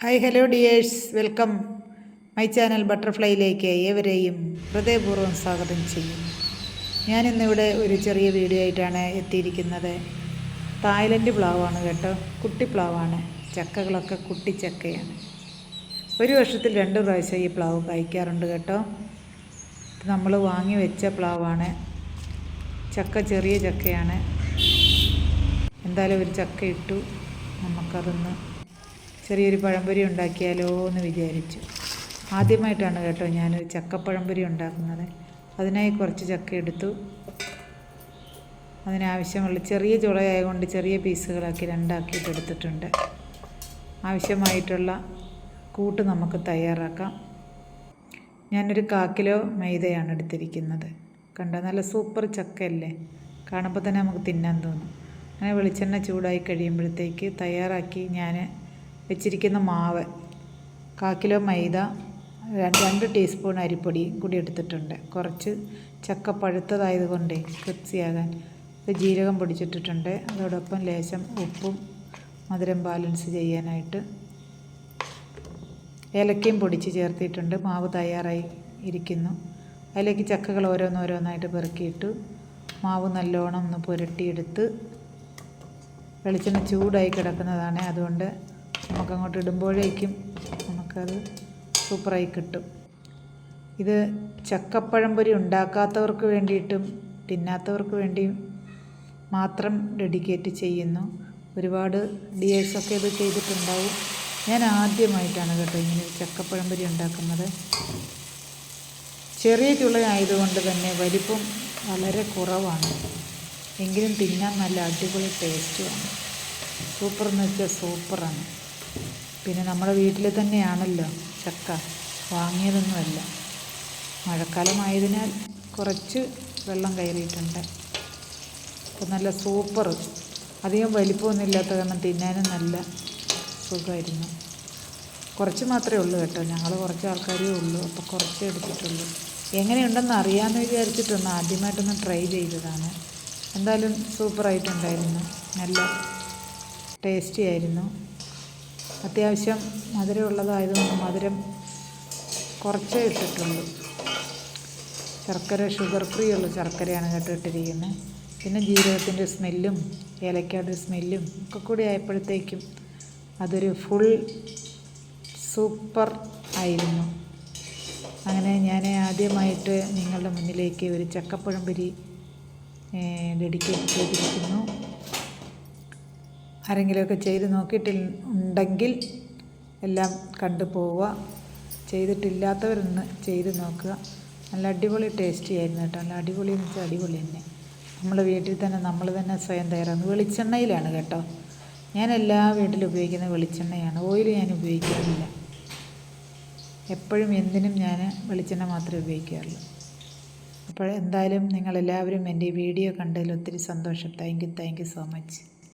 Hi hello dears, welcome my channel ബട്ടർഫ്ലൈയിലേക്ക് ഏവരെയും ഹൃദയപൂർവ്വം സ്വാഗതം ചെയ്യും. ഞാനിന്നിവിടെ ഒരു ചെറിയ വീഡിയോ ആയിട്ടാണ് എത്തിയിരിക്കുന്നത്. തായ്ലൻഡ് പ്ലാവാണ് കേട്ടോ, കുട്ടി പ്ലാവാണ്. ചക്കകളൊക്കെ കുട്ടി ചക്കയാണ്. ഒരു വർഷത്തിൽ 2 പ്രാവശ്യം ഈ പ്ലാവ് കായ്ക്കാറുണ്ട് കേട്ടോ. നമ്മൾ വാങ്ങി വെച്ച പ്ലാവാണ്. ചക്ക ചെറിയ ചക്കയാണ്. എന്തായാലും ഒരു ചക്ക ഇട്ടു, നമുക്കതൊന്ന് ചെറിയൊരു പഴംപൊരി ഉണ്ടാക്കിയാലോ എന്ന് വിചാരിച്ചു. ആദ്യമായിട്ടാണ് കേട്ടോ ഞാനൊരു ചക്കപ്പഴംപൊരി ഉണ്ടാക്കുന്നത്. അതിനായി കുറച്ച് ചക്ക എടുത്തു. അതിനാവശ്യമുള്ള ചെറിയ ചുളയായതുകൊണ്ട് ചെറിയ പീസുകളാക്കി 2 എടുത്തിട്ടുണ്ട്. ആവശ്യമായിട്ടുള്ള കൂട്ട് നമുക്ക് തയ്യാറാക്കാം. ഞാനൊരു 1/4 കിലോ മൈദയാണ് എടുത്തിരിക്കുന്നത്. കണ്ടോ, നല്ല സൂപ്പർ ചക്കയല്ലേ, കാണുമ്പോൾ തന്നെ നമുക്ക് തിന്നാൻ തോന്നും. അങ്ങനെ വെളിച്ചെണ്ണ ചൂടായി കഴിയുമ്പോഴത്തേക്ക് തയ്യാറാക്കി ഞാൻ വെച്ചിരിക്കുന്ന മാവ് 1/4 കിലോ മൈദ, 2 ടീസ്പൂൺ അരിപ്പൊടി കൂടി എടുത്തിട്ടുണ്ട്. കുറച്ച് ചക്ക പഴുത്തതായതുകൊണ്ട് ക്രിപ്സിയാകാൻ ജീരകം പൊടിച്ചിട്ടിട്ടുണ്ട്. അതോടൊപ്പം ലേശം ഉപ്പും മധുരം ബാലൻസ് ചെയ്യാനായിട്ട് ഏലക്കയും പൊടിച്ച് ചേർത്തിട്ടുണ്ട്. മാവ് തയ്യാറായി ഇരിക്കുന്നു. അതിലേക്ക് ചക്കകൾ ഓരോന്നോരോന്നായിട്ട് പെറുക്കിയിട്ട് മാവ് നല്ലോണം ഒന്ന് പുരട്ടിയെടുത്ത്, വെളിച്ചെണ്ണ ചൂടായി കിടക്കുന്നതാണ്, അതുകൊണ്ട് നമുക്കങ്ങോട്ട് ഇടുമ്പോഴേക്കും നമുക്കത് സൂപ്പറായി കിട്ടും. ഇത് ചക്കപ്പഴംപൊരി ഉണ്ടാക്കാത്തവർക്ക് വേണ്ടിയിട്ടും തിന്നാത്തവർക്ക് വേണ്ടിയും മാത്രം ഡെഡിക്കേറ്റ് ചെയ്യുന്നു. ഒരുപാട് ഡിയേഴ്സൊക്കെ ഇത് ചെയ്തിട്ടുണ്ടാവും. ഞാൻ ആദ്യമായിട്ടാണ് കേട്ടോ ഇങ്ങനെ ചക്കപ്പഴംപൊരി ഉണ്ടാക്കുന്നത്. ചെറിയ ചുളയായതുകൊണ്ട് തന്നെ വലിപ്പം വളരെ കുറവാണ്, എങ്കിലും തിന്നാൻ നല്ല അടിപൊളി ടേസ്റ്റുമാണ്. സൂപ്പർ എന്ന് വെച്ചാൽ സൂപ്പറാണ്. പിന്നെ നമ്മുടെ വീട്ടിൽ തന്നെയാണല്ലോ ചക്ക, വാങ്ങിയതൊന്നുമല്ല. മഴക്കാലമായതിനാൽ കുറച്ച് വെള്ളം കയറിയിട്ടുണ്ട്. അപ്പോൾ നല്ല സൂപ്പർ, അധികം വലിപ്പമൊന്നും ഇല്ലാത്ത കാരണം തിന്നാനും നല്ല സുഖമായിരുന്നു. കുറച്ച് മാത്രമേ ഉള്ളൂ കേട്ടോ, ഞങ്ങൾ കുറച്ച് ആൾക്കാരേ ഉള്ളൂ, അപ്പോൾ കുറച്ചേ എടുത്തിട്ടുള്ളൂ. എങ്ങനെയുണ്ടെന്ന് അറിയാമെന്ന് വിചാരിച്ചിട്ടൊന്ന് ആദ്യമായിട്ടൊന്ന് ട്രൈ ചെയ്തതാണ്. എന്തായാലും സൂപ്പറായിട്ടുണ്ടായിരുന്നു, നല്ല ടേസ്റ്റി ആയിരുന്നു. അത്യാവശ്യം മധുരമുള്ളതായതുകൊണ്ട് മധുരം കുറച്ചേ ഇട്ടിട്ടുള്ളൂ. ശർക്കര ഷുഗർ ഫ്രീ ഉള്ള ശർക്കരയാണ് കേട്ടോ ഇട്ടിരിക്കുന്നത്. പിന്നെ ജീരകത്തിൻ്റെ സ്മെല്ലും ഏലക്കയുടെ സ്മെല്ലും ഒക്കെ കൂടി ആയപ്പോഴത്തേക്കും അതൊരു ഫുൾ സൂപ്പർ ആയിരുന്നു. അങ്ങനെ ഞാൻ ആദ്യമായിട്ട് നിങ്ങളുടെ മുന്നിലേക്ക് ഒരു ചക്കപ്പഴംപൊരി ഡെഡിക്കേറ്റ് ചെയ്തിരിക്കുന്നു. ആരെങ്കിലുമൊക്കെ ചെയ്ത് നോക്കിയിട്ടുണ്ടെങ്കിൽ എല്ലാം കണ്ടു പോവുക. ചെയ്തിട്ടില്ലാത്തവരൊന്ന് ചെയ്ത് നോക്കുക. നല്ല അടിപൊളി ടേസ്റ്റി ആയിരുന്നു കേട്ടോ. നല്ല അടിപൊളി എന്ന് വെച്ചാൽ അടിപൊളി തന്നെ. നമ്മൾ വീട്ടിൽ തന്നെ നമ്മൾ തന്നെ സ്വയം തയ്യാറാകുന്നത് വെളിച്ചെണ്ണയിലാണ് കേട്ടോ. ഞാൻ എല്ലാ വീട്ടിലും ഉപയോഗിക്കുന്ന വെളിച്ചെണ്ണയാണ്, ഓയിൽ ഞാൻ ഉപയോഗിക്കാറില്ല. എപ്പോഴും എന്തിനും ഞാൻ വെളിച്ചെണ്ണ മാത്രമേ ഉപയോഗിക്കാറുള്ളൂ. അപ്പോൾ എന്തായാലും നിങ്ങളെല്ലാവരും എൻ്റെ ഈ വീഡിയോ കണ്ടതിൽ ഒത്തിരി സന്തോഷം. Thank you so much.